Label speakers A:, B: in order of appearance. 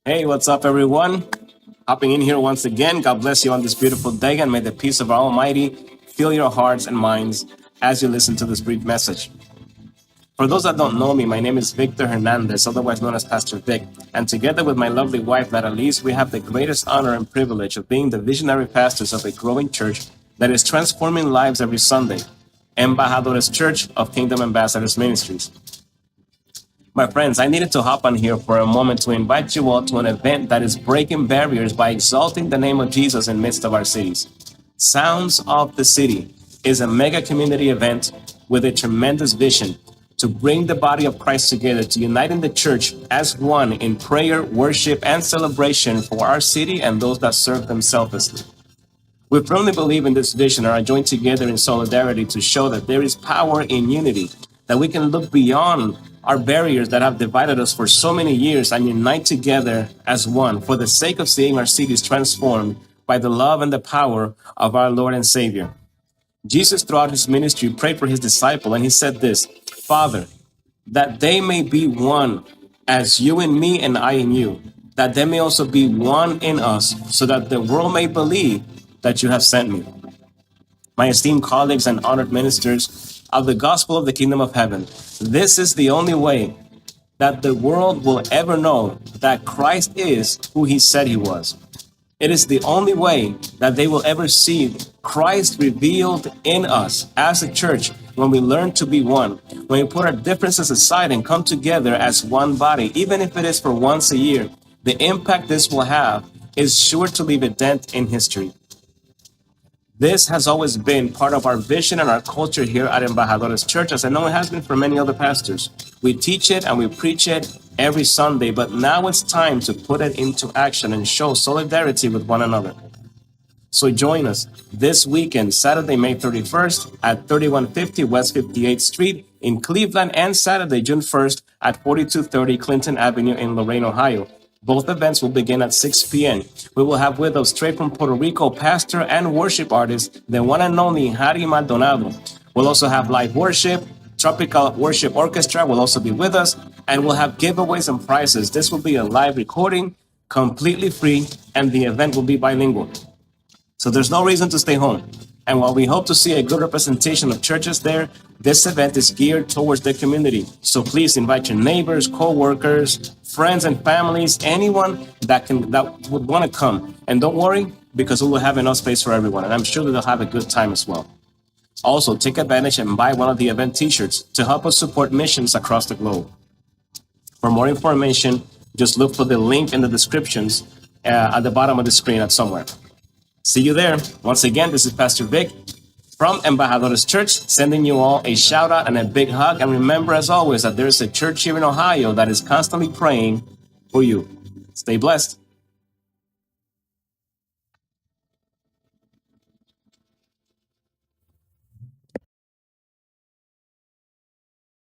A: Hey, what's up, everyone? Hopping in here once again. God bless you on this beautiful day, and may the peace of our Almighty fill your hearts and minds as you listen to this brief message. For those that don't know me, my name is Victor Hernandez, otherwise known as Pastor Vic, and together with my lovely wife, Natalice, we have the greatest honor and privilege of being the visionary pastors of a growing church that is transforming lives every Sunday, Embajadores Church of Kingdom Ambassadors Ministries. My friends, I needed to hop on here for a moment to invite you all to an event that is breaking barriers by exalting the name of Jesus in midst of our cities. Sounds of the City is a mega community event with a tremendous vision to bring the body of Christ together, to unite in the church as one in prayer, worship, and celebration for our city and those that serve them selflessly. We firmly believe in this vision and are joined together in solidarity to show that there is power in unity, that we can look beyond our barriers that have divided us for so many years and unite together as one for the sake of seeing our cities transformed by the love and the power of our Lord and Savior. Jesus, throughout his ministry, prayed for his disciple, and he said this, Father, that they may be one as you in me and I in you, that they may also be one in us, so that the world may believe that you have sent me. My esteemed colleagues and honored ministers of the gospel of the kingdom of heaven, this is the only way that the world will ever know that Christ is who he said he was. It is the only way that they will ever see Christ revealed in us as a church when we learn to be one, when we put our differences aside and come together as one body, even if it is for once a year. The impact this will have is sure to leave a dent in history. This has always been part of our vision and our culture here at Embajadores Church, as I know it has been for many other pastors. We teach it and we preach it every Sunday, but now it's time to put it into action and show solidarity with one another. So join us this weekend, Saturday, May 31st at 3150 West 58th Street in Cleveland, and Saturday, June 1st at 4230 Clinton Avenue in Lorain, Ohio. Both events will begin at 6 p.m. We will have with us, straight from Puerto Rico, pastor and worship artist, the one and only Harry Maldonado. We'll also have live worship. Tropical Worship Orchestra will also be with us, and we'll have giveaways and prizes. This will be a live recording, completely free, and the event will be bilingual. So there's no reason to stay home. And while we hope to see a good representation of churches there, this event is geared towards the community. So please invite your neighbors, co-workers, friends and families, anyone that would want to come. And don't worry, because we will have enough space for everyone, and I'm sure that they'll have a good time as well. Also, take advantage and buy one of the event t-shirts to help us support missions across the globe. For more information, just look for the link in the descriptions at the bottom of the screen at somewhere. See you there. Once again, this is Pastor Vic from Embajadores Church, sending you all a shout out and a big hug. And remember, as always, that there's a church here in Ohio that is constantly praying for you. Stay blessed.